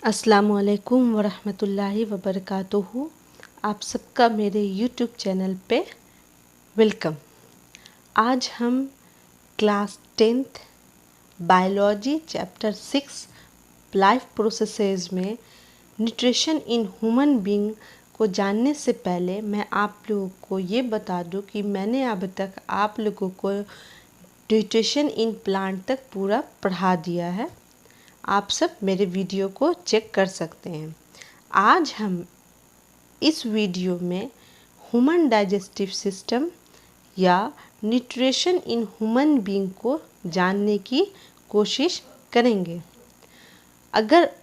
अस्सलामुअलैकुम वरहमतुल्लाहि वबरकातुहू। आप सबका मेरे यूट्यूब चैनल पे वेलकम। आज हम class 10th biology chapter 6 life processes में न्यूट्रिशन इन ह्यूमन बीइंग को जानने से पहले मैं आप लोगों को ये बता दूं कि मैंने अब तक आप लोगों को न्यूट्रिशन इन प्लांट तक पूरा पढ़ा दिया है। आप सब मेरे वीडियो को चेक कर सकते हैं। आज हम इस वीडियो में ह्यूमन डाइजेस्टिव सिस्टम या न्यूट्रिशन इन ह्यूमन बीइंग को जानने की कोशिश करेंगे।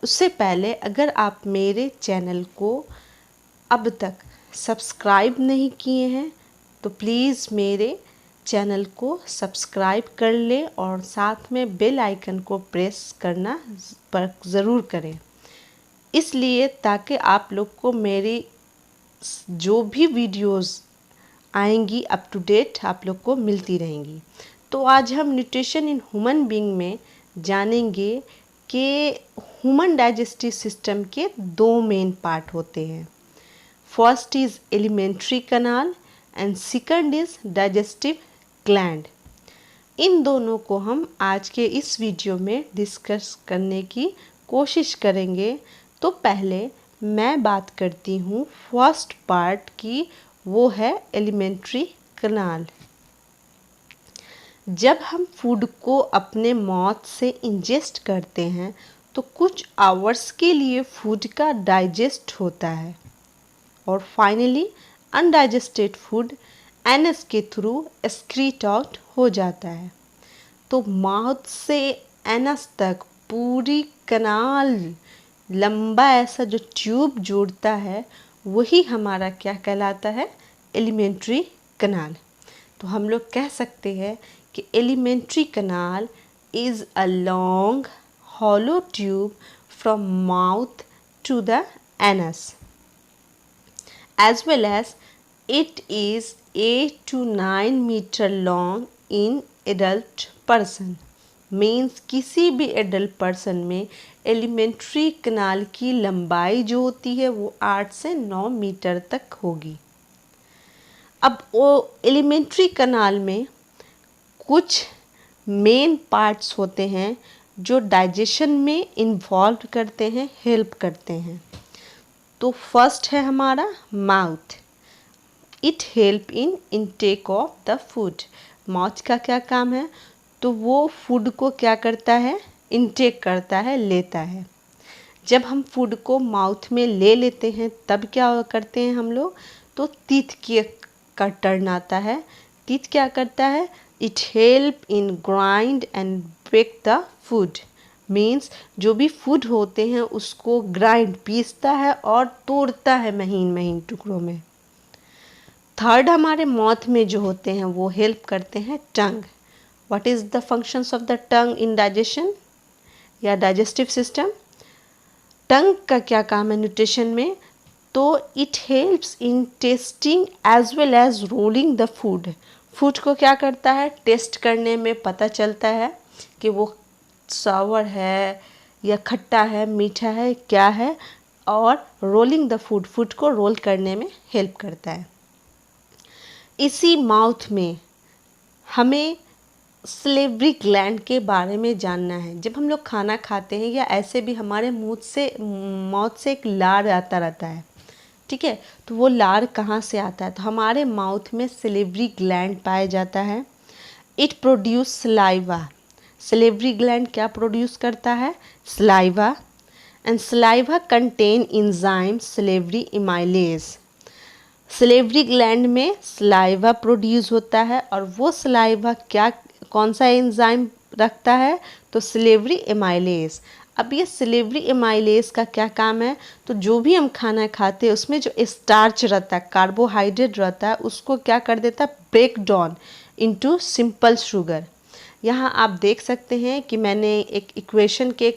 उससे पहले अगर आप मेरे चैनल को अब तक सब्सक्राइब नहीं किए हैं तो प्लीज़ मेरे चैनल को सब्सक्राइब कर लें और साथ में बेल आइकन को प्रेस करना पर ज़रूर करें, इसलिए ताकि आप लोग को मेरी जो भी वीडियोस आएंगी अप टू डेट आप लोग को मिलती रहेंगी। तो आज हम न्यूट्रिशन इन ह्यूमन बीइंग में जानेंगे कि ह्यूमन डाइजेस्टिव सिस्टम के दो मेन पार्ट होते हैं। First is alimentary canal and second is digestive gland. इन दोनों को हम आज के इस वीडियो में डिस्कस करने की कोशिश करेंगे। तो पहले मैं बात करती हूँ फर्स्ट पार्ट की, वो है एलिमेंट्री कैनाल। जब हम फूड को अपने माउथ से इंजेस्ट करते हैं तो कुछ आवर्स के लिए फूड का डाइजेस्ट होता है और फाइनली अनडाइजेस्टेड फूड एनस के थ्रू एक्सक्रीट आउट हो जाता है। तो माउथ से एनस तक पूरी कनाल लंबा ऐसा जो ट्यूब जोड़ता है वही हमारा क्या कहलाता है, एलिमेंट्री कैनाल। तो हम लोग कह सकते हैं कि alimentary canal is a long hollow tube from mouth to the anus, as well as it is 8 to 9 meter long in adult person। Means किसी भी एडल्ट पर्सन में एलिमेंट्री कैनाल की लंबाई जो होती है वो 8 से 9 मीटर तक होगी। अब वो एलिमेंट्री कैनाल में कुछ मेन पार्ट्स होते हैं जो डाइजेशन में इन्वॉल्व करते हैं, हेल्प करते हैं। तो फर्स्ट है हमारा mouth. It help in intake of the food. Mouth का क्या काम है, तो वो फूड को क्या करता है, इनटेक करता है, लेता है। जब हम फूड को माउथ में ले लेते हैं तब क्या करते हैं हम लोग, तो टीथ का टर्न आता है। टीथ क्या करता है, it help in grind and break the food. Means जो भी फूड होते हैं उसको ग्राइंड पीसता है और तोड़ता है महीन महीन टुकड़ों में। थर्ड हमारे माउथ में जो होते हैं वो हेल्प करते हैं tongue. What is the functions of the tongue in digestion या डाइजेस्टिव सिस्टम। टंग का क्या काम है न्यूट्रिशन में, तो it helps in tasting as well as rolling the food. Food को क्या करता है, टेस्ट करने में पता चलता है कि वो सावर है या खट्टा है, मीठा है, क्या है, और रोलिंग द फूड, फूड को रोल करने में हेल्प करता है। इसी माउथ में हमें सलेवरी ग्लैंड के बारे में जानना है। जब हम लोग खाना खाते हैं या ऐसे भी हमारे माउथ से एक लार आता रहता है, ठीक है, तो वो लार कहाँ से आता है, तो हमारे माउथ में सलेवरी ग्लैंड पाया जाता है। It produce saliva. Salivary gland क्या प्रोड्यूस करता है, saliva. And saliva contain enzyme salivary amylase. Salivary gland में सलाइवा प्रोड्यूस होता है और वो सलाइवा कौन सा एंजाइम रखता है, तो सलेवरी इमाइलेज। अब ये सलेवरी इमाइलेज का क्या काम है, तो जो भी हम खाना खाते हैं उसमें जो स्टार्च रहता है, कार्बोहाइड्रेट रहता है, उसको क्या कर देता है, break down into simple sugar. यहाँ आप देख सकते हैं कि मैंने एक इक्वेशन के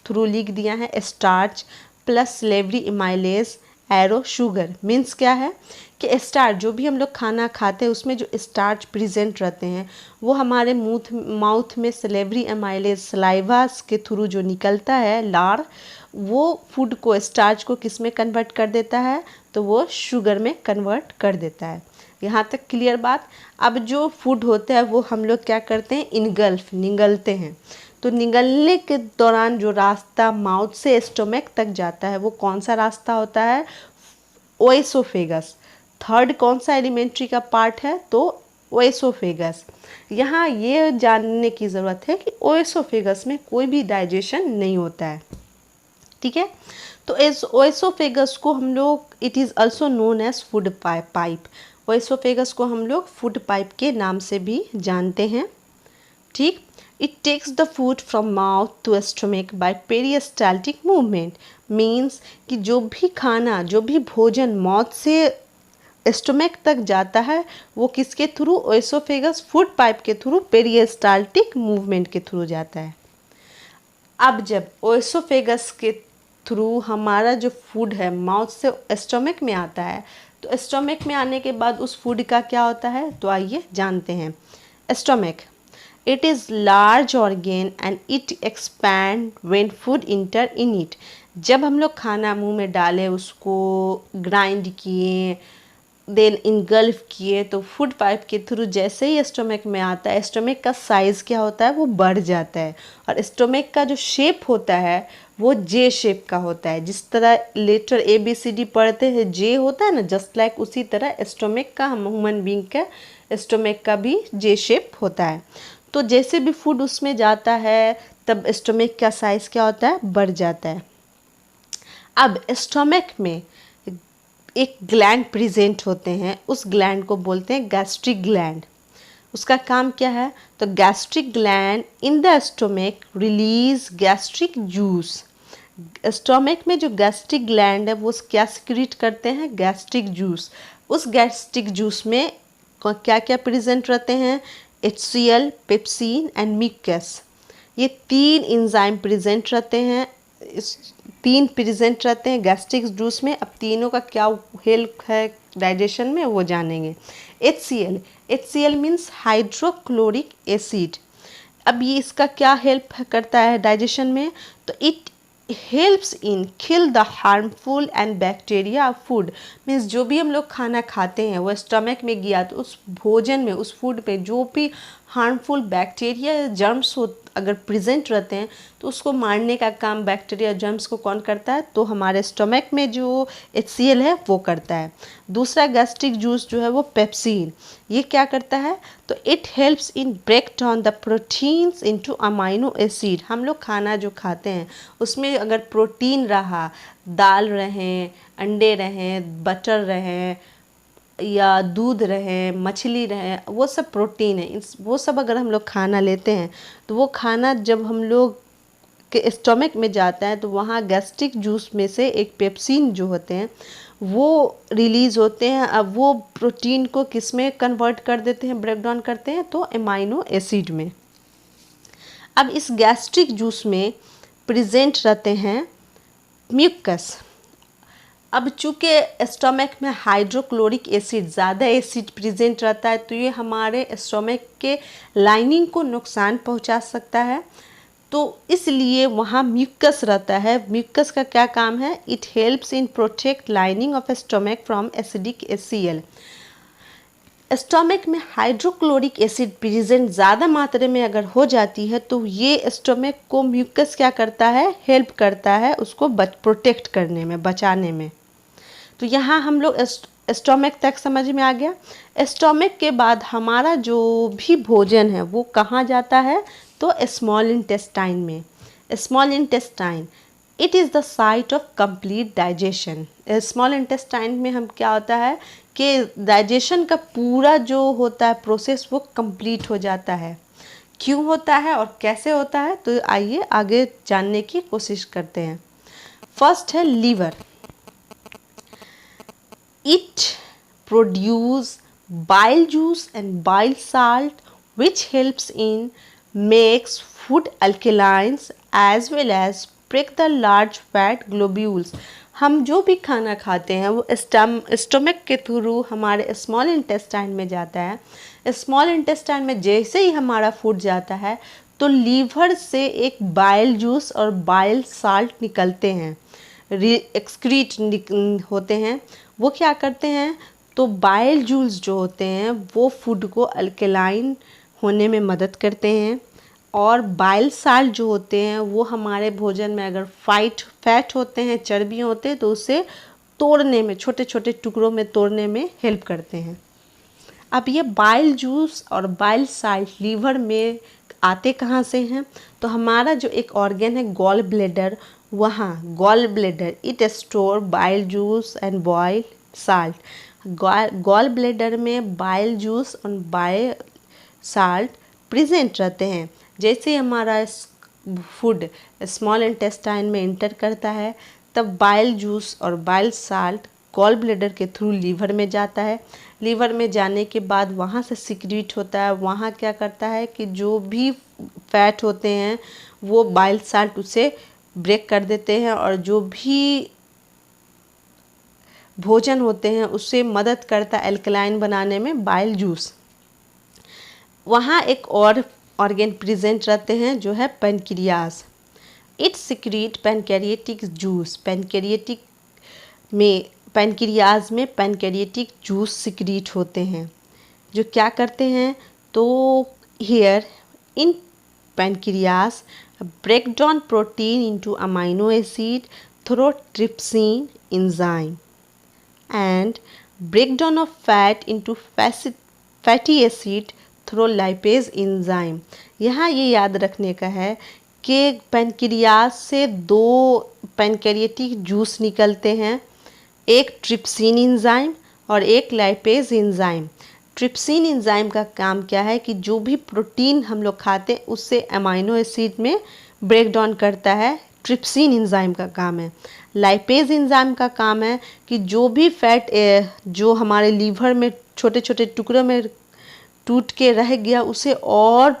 थ्रू लिख दिया है, starch plus salivary amylase arrow sugar. Means क्या है कि स्टार्च जो भी हम लोग खाना खाते हैं उसमें जो स्टार्च प्रेजेंट रहते हैं वो हमारे माउथ में सलेवरी इमाइलेज सलाइवास के थ्रू जो निकलता है लार, वो फूड को, स्टार्च को किस में कन्वर्ट कर देता है, तो वो शुगर में कन्वर्ट कर देता है। यहाँ तक क्लियर बात। अब जो फूड होता है वो हम लोग क्या करते हैं, इनगल्फ, निगलते हैं। तो निगलने के दौरान जो रास्ता माउथ से स्टोमक तक जाता है वो कौन सा रास्ता होता है, ओएसोफेगस। थर्ड कौन सा एलिमेंट्री का पार्ट है, तो ओएसोफेगस। यहाँ ये जानने की ज़रूरत है कि ओएसोफेगस में कोई भी डाइजेशन नहीं होता है, ठीक है। तो इस ओएसोफेगस को हम लोग, it is also known as food pipe. Oesophagus को हम लोग फूड पाइप के नाम से भी जानते हैं, ठीक। It takes the food from mouth to stomach by peristaltic movement. Means कि जो भी खाना, जो भी भोजन माउथ से स्टोमक तक जाता है वो किसके थ्रू, ओएसोफेगस फूड पाइप के थ्रू, पेरिस्टाल्टिक मूवमेंट के थ्रू जाता है। अब जब ओएसोफेगस के थ्रू हमारा जो फूड है माउथ से स्टोमक में आता है, तो स्टोमक में आने के बाद उस फूड का क्या होता है, तो आइए जानते हैं। Stomach, it is large organ and it expand when food inter in it. जब हम लोग खाना मुंह में डालें, उसको ग्राइंड किए, देन इनगल्फ किए, तो फूड पाइप के थ्रू जैसे ही स्टोमक में आता है, स्टोमक का साइज़ क्या होता है, वो बढ़ जाता है। और स्टोमक का जो शेप होता है वो जे शेप का होता है। जिस तरह लेटर ABCD पढ़ते हैं जे होता है ना, जस्ट लाइक उसी तरह स्टोमक का, हम ह्यूमन बींग का स्टोमक का भी जे शेप होता है। तो जैसे भी फूड उसमें जाता है तब स्टोमक का साइज़ क्या होता है, बढ़ जाता है। अब स्टोमक में एक ग्लैंड प्रेजेंट होते हैं, उस ग्लैंड को बोलते हैं गैस्ट्रिक ग्लैंड। उसका काम क्या है, तो gastric gland in the stomach release gastric juice. Stomach में जो गैस्ट्रिक ग्लैंड है वो क्या सिक्रीट करते हैं, गैस्ट्रिक जूस। उस गैस्ट्रिक जूस में क्या क्या प्रेजेंट रहते हैं, HCl, पेप्सिन एंड म्यूकस। ये 3 एंजाइम प्रेजेंट रहते हैं, इस 3 प्रेजेंट रहते हैं गैस्ट्रिक जूस में। अब तीनों का क्या हेल्प है डाइजेशन में वो जानेंगे। HCl means hydrochloric acid. अब ये इसका क्या हेल्प करता है डाइजेशन में, तो it helps in kill the harmful and bacteria of food. Means जो भी हम लोग खाना खाते हैं वो स्टमक में गया तो उस भोजन में, उस फूड पे जो भी हार्मफुल बैक्टीरिया या जर्म्स हो अगर प्रेजेंट रहते हैं तो उसको मारने का काम बैक्टीरिया जर्म्स को कौन करता है, तो हमारे स्टमक में जो HCl है वो करता है। दूसरा गैस्ट्रिक जूस जो है वो पेप्सिन, ये क्या करता है, तो it helps in break down the proteins into amino acid. हम लोग खाना जो खाते हैं उसमें अगर प्रोटीन रहा, दाल रहें, अंडे रहें, बटर रहें या दूध रहे, मछली रहे, वो सब प्रोटीन है। वो सब अगर हम लोग खाना लेते हैं तो वो खाना जब हम लोग के स्टमक में जाता है तो वहाँ गैस्ट्रिक जूस में से एक पेप्सिन जो होते हैं वो रिलीज़ होते हैं। अब वो प्रोटीन को किस में कन्वर्ट कर देते हैं, ब्रेक डाउन करते हैं, तो अमाइनो एसिड में। अब इस गैस्ट्रिक जूस में प्रेजेंट रहते हैं म्यूकस। अब चूँकि स्टमक में हाइड्रोक्लोरिक एसिड, ज़्यादा एसिड प्रेजेंट रहता है तो ये हमारे स्टमक के लाइनिंग को नुकसान पहुंचा सकता है, तो इसलिए वहाँ म्यूकस रहता है। म्यूकस का क्या काम है, it helps in protect lining of stomach from acidic HCl। Stomach में हाइड्रोक्लोरिक एसिड प्रेजेंट ज़्यादा मात्रा में अगर हो जाती है तो ये स्टमक को म्यूकस क्या करता है, हेल्प करता है उसको प्रोटेक्ट करने में, बचाने में। तो यहाँ हम लोग स्टमक तक समझ में आ गया। स्टमक के बाद हमारा जो भी भोजन है वो कहाँ जाता है, तो स्मॉल इंटेस्टाइन में। Small intestine it is the site of complete digestion. Small intestine में हम क्या होता है कि डाइजेशन का पूरा जो होता है प्रोसेस वो कंप्लीट हो जाता है। क्यों होता है और कैसे होता है, तो आइए आगे जानने की कोशिश करते हैं। फर्स्ट है liver. It produce bile juice and bile salt which helps in makes food alkalines as well as break the large fat globules। हम जो भी खाना खाते हैं वो स्टमक के थ्रू हमारे स्मॉल इंटेस्टाइन में जाता है। स्मॉल इंटेस्टाइन में जैसे ही हमारा फूड जाता है तो लीवर से एक बाइल जूस और बाइल साल्ट निकलते हैं, एक्सक्रीट होते हैं। वो क्या करते हैं, तो बाइल जूस जो होते हैं वो फूड को अल्कलाइन होने में मदद करते हैं, और बाइल साल्ट जो होते हैं वो हमारे भोजन में अगर फैट होते हैं, चर्बी होते हैं, तो उसे तोड़ने में, छोटे छोटे टुकड़ों में तोड़ने में हेल्प करते हैं। अब ये बाइल जूस और बाइल साल्ट लीवर में आते कहाँ से हैं, तो हमारा जो एक ऑर्गन है गॉल ब्लैडर, वहाँ gall bladder it store bile juice and bile salt. Gall bladder में बाइल जूस और बाइल साल्ट प्रेजेंट रहते हैं। जैसे हमारा फूड स्मॉल इंटेस्टाइन में इंटर करता है, तब बाइल जूस और बाइल साल्ट गॉल ब्लैडर के थ्रू लीवर में जाता है। लीवर में जाने के बाद वहाँ से सिक्रीट होता है। वहाँ क्या करता है कि जो भी फैट होते हैं वो बाइल साल्ट उसे ब्रेक कर देते हैं, और जो भी भोजन होते हैं उससे मदद करता है एल्कलाइन बनाने में बाइल जूस। वहाँ एक और ऑर्गन प्रेजेंट रहते हैं जो है pancreas. It secrete pancreatic juice. Pancreas में पैनक्रियाटिक जूस सिक्रीट होते हैं, जो क्या करते हैं, तो here in pancreas break down protein into amino acid through trypsin enzyme and breakdown of fat into fatty acid through lipase enzyme। यहाँ ये याद रखने का है कि पैनक्रियाज से दो पैनक्रियाटिक जूस निकलते हैं, एक ट्रिप्सिन एंजाइम और एक लाइपेज एंजाइम। ट्रिप्सिन एंजाइम का काम क्या है कि जो भी प्रोटीन हम लोग खाते हैं उससे अमाइनो एसिड में ब्रेक डाउन करता है, ट्रिप्सिन एंजाइम का काम है। लाइपेज एंजाइम का काम है कि जो भी फैट जो हमारे लीवर में छोटे छोटे टुकड़ों में टूट के रह गया उसे और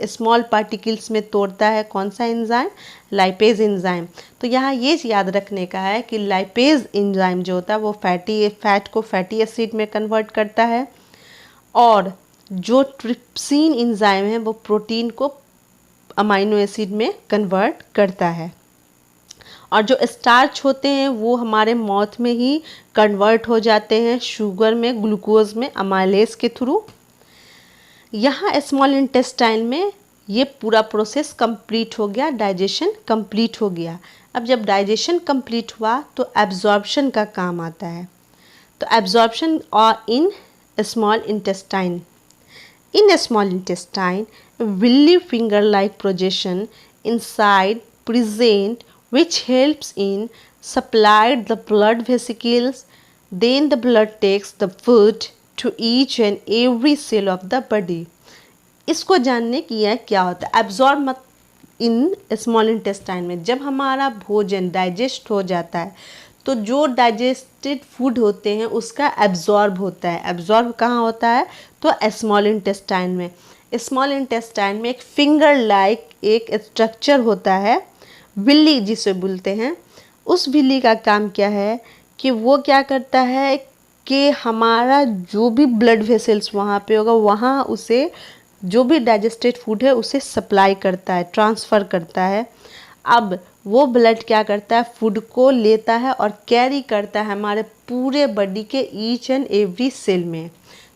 स्मॉल पार्टिकल्स में तोड़ता है। कौन सा एंजाइम, लाइपेज एंजाइम। तो यहाँ ये याद रखने का है कि लाइपेज एंजाइम जो होता है वो फैट को फैटी एसिड में कन्वर्ट करता है, और जो ट्रिप्सिन एंजाइम है वो प्रोटीन को अमाइनो एसिड में कन्वर्ट करता है। और जो स्टार्च होते हैं वो हमारे माउथ में ही कन्वर्ट हो जाते हैं शुगर में, ग्लूकोज में, अमाइलेज के थ्रू। यहाँ स्मॉल इंटेस्टाइन में ये पूरा प्रोसेस कंप्लीट हो गया, डाइजेशन कंप्लीट हो गया। अब जब डाइजेशन कंप्लीट हुआ तो एब्जॉर्प्शन का काम आता है। तो एब्जॉर्प्शन और in small intestine, in a small intestine a willy finger like projection inside present which helps in supply the blood vesicles, then the blood takes the food to each and every cell of the body। इसको जानने की यह क्या होता है, absorb in small intestine में जब हमारा भोजन डाइजेस्ट हो जाता है तो जो डाइजेस्टेड फूड होते हैं उसका एब्जॉर्ब होता है। एब्जॉर्ब कहाँ होता है, तो स्मॉल इंटेस्टाइन में। स्मॉल इंटेस्टाइन में एक फिंगर लाइक एक स्ट्रक्चर होता है, विल्ली जिसे बोलते हैं। उस विल्ली का काम क्या है कि वो क्या करता है कि हमारा जो भी ब्लड वेसल्स वहाँ पे होगा वहाँ उसे जो भी डाइजेस्टेड फूड है उसे सप्लाई करता है, ट्रांसफ़र करता है। अब वो ब्लड क्या करता है, फूड को लेता है और कैरी करता है हमारे पूरे बॉडी के ईच एंड एवरी सेल में।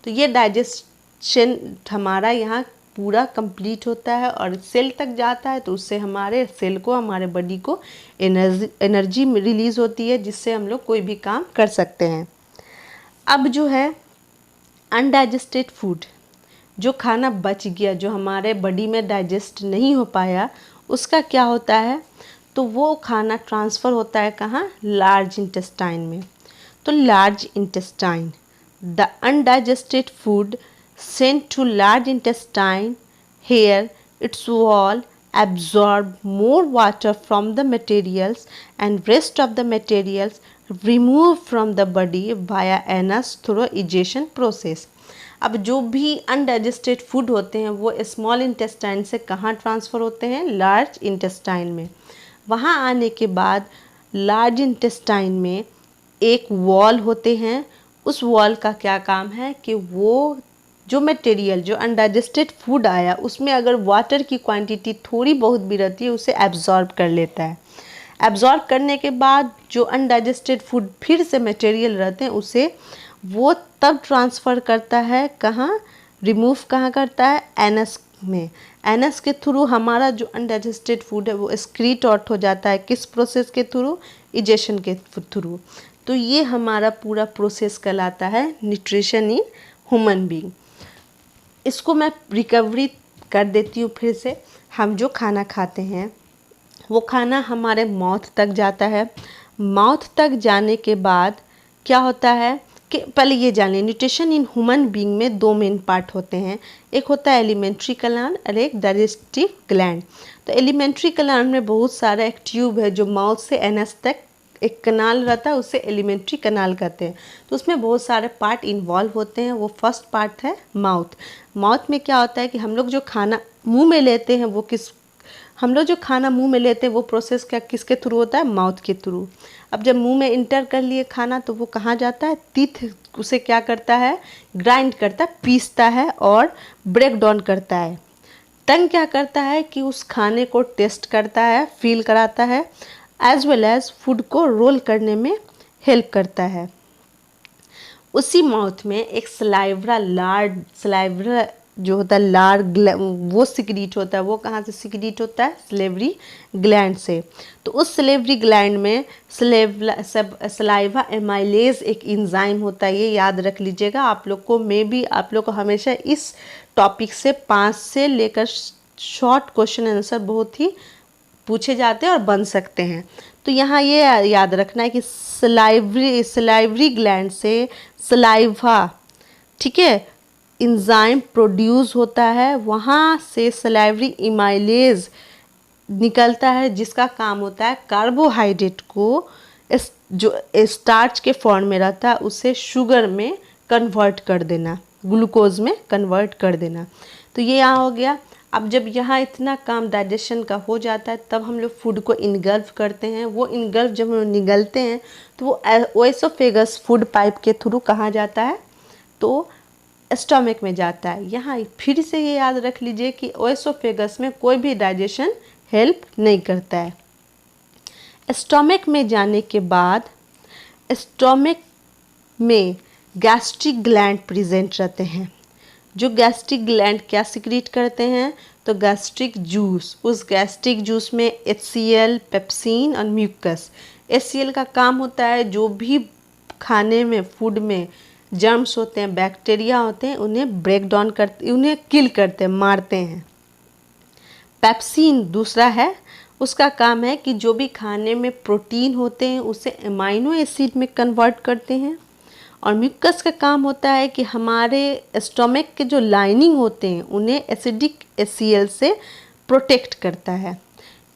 तो ये डाइजेशन हमारा यहाँ पूरा कंप्लीट होता है और सेल तक जाता है, तो उससे हमारे सेल को, हमारे बॉडी को एनर्जी रिलीज़ होती है जिससे हम लोग कोई भी काम कर सकते हैं। अब जो है अनडाइजेस्टेड फूड, जो खाना बच गया, जो हमारे बॉडी में डाइजेस्ट नहीं हो पाया, उसका क्या होता है, तो वो खाना ट्रांसफ़र होता है कहाँ, लार्ज इंटेस्टाइन में। तो large intestine, the undigested food sent to large intestine, here its wall absorb more water from the materials and rest of the materials removed from the body via anus through egestion process। अब जो भी undigested food होते हैं वो small intestine से कहाँ transfer होते हैं, लार्ज इंटेस्टाइन में। वहाँ आने के बाद लार्ज इंटेस्टाइन में एक वॉल होते हैं। उस वॉल का क्या काम है कि वो जो मटेरियल जो अनडाइजेस्टेड फूड आया उसमें अगर वाटर की क्वांटिटी थोड़ी बहुत भी रहती है उसे एब्जॉर्ब कर लेता है। एब्जॉर्ब करने के बाद जो अनडाइजेस्टेड फूड फिर से मटेरियल रहते हैं उसे वो तब ट्रांसफ़र करता है कहाँ, रिमूव कहाँ करता है, एनस में। एनस के थ्रू हमारा जो अनडाइजेस्टेड फूड है वो एक्सक्रीट आउट हो जाता है। किस प्रोसेस के थ्रू, इजेशन के थ्रू। तो ये हमारा पूरा प्रोसेस कहलाता है न्यूट्रिशन इन ह्यूमन बीइंग। इसको मैं रिकवरी कर देती हूँ फिर से। हम जो खाना खाते हैं वो खाना हमारे माउथ तक जाता है। माउथ तक जाने के बाद क्या होता है कि पहले ये जान लें, न्यूट्रिशन इन ह्यूमन बीइंग में 2 मेन पार्ट होते हैं। एक होता है एलिमेंट्री ग्लैंड और एक डाइजेस्टिव ग्लैंड। तो एलिमेंट्री ग्लैंड में बहुत सारा एक ट्यूब है जो माउथ से एनस तक एक कनाल रहता है, उसे एलिमेंट्री कनाल कहते हैं। तो उसमें बहुत सारे पार्ट इन्वॉल्व होते हैं। वो फर्स्ट पार्ट है माउथ। माउथ में क्या होता है कि हम लोग जो खाना मुंह में लेते हैं वो हम लोग जो खाना मुंह में लेते हैं वो प्रोसेस क्या किसके थ्रू होता है, माउथ के थ्रू। अब जब मुंह में इंटर कर लिए खाना तो वो कहाँ जाता है, टीथ उसे क्या करता है, ग्राइंड करता है, पीसता है और ब्रेक डाउन करता है। टंग क्या करता है कि उस खाने को टेस्ट करता है, फील कराता है, एज वेल एज फूड को रोल करने में हेल्प करता है। उसी माउथ में एक सलाइवरा जो होता है लार वो सिक्रीट होता है। वो कहाँ से सिक्रीट होता है, सलेवरी ग्लैंड से। तो उस सलेवरी ग्लैंड में सलाइवा एमाइलेज एक एंजाइम होता है। ये याद रख लीजिएगा आप लोग को। आप लोग को हमेशा इस टॉपिक से 5 से लेकर शॉर्ट क्वेश्चन आंसर बहुत ही पूछे जाते हैं और बन सकते हैं। तो यहाँ ये याद रखना है कि सलाइवरी ग्लैंड से सलाइवा, ठीक है, एंजाइम प्रोड्यूस होता है। वहाँ से सलाइवरी एमाइलेज निकलता है जिसका काम होता है कार्बोहाइड्रेट को जो स्टार्च के फॉर्म में रहता है उसे शुगर में कन्वर्ट कर देना, ग्लूकोज में कन्वर्ट कर देना। तो ये यहाँ हो गया। अब जब यहाँ इतना काम डाइजेशन का हो जाता है तब हम लोग फूड को इनगल्फ करते हैं। वो इनगल्फ जब हम निगलते हैं तो वो ओएसोफेगस फूड पाइप के थ्रू कहाँ जाता है, तो स्टमक में जाता है। यहाँ फिर से ये याद रख लीजिए कि ओएसोफेगस में कोई भी डाइजेशन हेल्प नहीं करता है। स्टमक में जाने के बाद स्टमक में गैस्ट्रिक ग्लैंड प्रेजेंट रहते हैं। जो गैस्ट्रिक ग्लैंड क्या सिक्रीट करते हैं, तो गैस्ट्रिक जूस। उस गैस्ट्रिक जूस में HCl, पेप्सिन और म्यूकस। HCl का काम होता है जो भी खाने में, फूड में जर्म्स होते हैं, बैक्टीरिया होते हैं, उन्हें ब्रेक डाउन करते, उन्हें किल करते हैं, मारते हैं। पेप्सिन दूसरा है, उसका काम है कि जो भी खाने में प्रोटीन होते हैं उसे अमाइनो एसिड में कन्वर्ट करते हैं। और म्यूकस का काम होता है कि हमारे स्टमक के जो लाइनिंग होते हैं उन्हें एसिडिक HCl से प्रोटेक्ट करता है।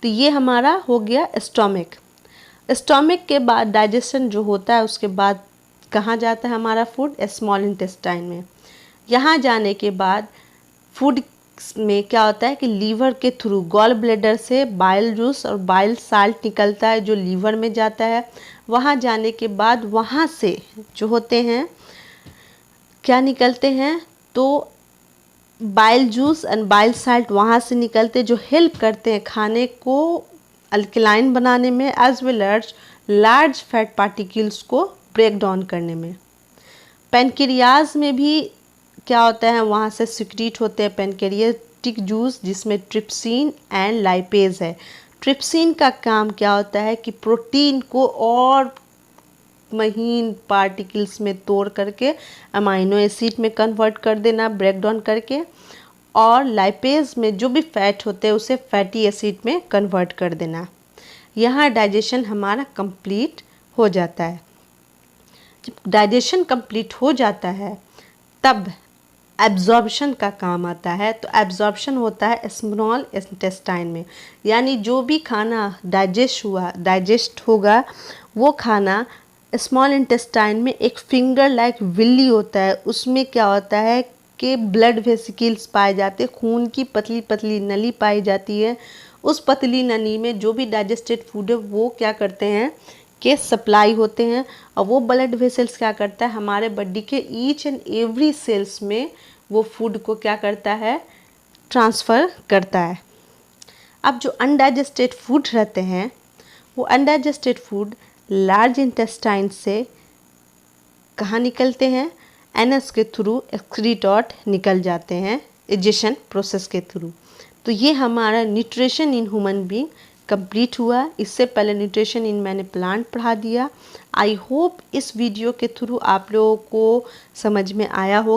तो ये हमारा हो गया स्टमक। स्टमक के बाद डाइजेशन जो होता है उसके बाद कहाँ जाता है हमारा फूड, स्मॉल इंटेस्टाइन में। यहाँ जाने के बाद फूड में क्या होता है कि लीवर के थ्रू गॉल ब्लैडर से बाइल जूस और बाइल साल्ट निकलता है जो लीवर में जाता है। वहाँ जाने के बाद वहाँ से जो होते हैं क्या निकलते हैं, तो bile juice and bile salt वहाँ से निकलते जो हेल्प करते हैं खाने को अल्कलाइन बनाने में, as well as large fat particles को ब्रेक डाउन करने में। पेनक्रियाज में भी क्या होता है, वहाँ से सिक्रीट होते हैं पेनक्रियाटिक जूस जिसमें ट्रिप्सिन एंड लाइपेज है। ट्रिप्सिन का काम क्या होता है कि प्रोटीन को और महीन पार्टिकल्स में तोड़ करके अमाइनो एसिड में कन्वर्ट कर देना, ब्रेक डाउन करके। और लाइपेज में जो भी फैट होते हैं उसे फैटी एसिड में कन्वर्ट कर देना। यहाँ डाइजेशन हमारा कंप्लीट हो जाता है। जब डाइजेशन कंप्लीट हो जाता है तब एब्जॉर्प्शन का काम आता है। तो एब्जॉर्प्शन होता है स्मॉल इंटेस्टाइन में, यानी जो भी खाना डाइजेस्ट होगा वो खाना स्मॉल इंटेस्टाइन में एक फिंगर लाइक विल्ली होता है। उसमें क्या होता है कि ब्लड वेसिकल्स पाए जाते हैं, खून की पतली पतली नली पाई जाती है। उस पतली नली में जो भी डाइजेस्टेड फूड है वो क्या करते हैं के सप्लाई होते हैं। और वो ब्लड वेसल्स क्या करता है, हमारे बॉडी के ईच एंड एवरी सेल्स में वो फूड को क्या करता है, ट्रांसफ़र करता है। अब जो अनडाइजेस्टेड फूड रहते हैं, वो अनडाइजेस्टेड फूड लार्ज इंटेस्टाइन से कहाँ निकलते हैं, एनस के थ्रू एक्सक्रीटॉट निकल जाते हैं डाइजेशन प्रोसेस के थ्रू। तो ये हमारा nutrition in human being complete हुआ। इससे पहले न्यूट्रिशन इन मैंने प्लांट पढ़ा दिया। आई होप इस वीडियो के थ्रू आप लोगों को समझ में आया हो।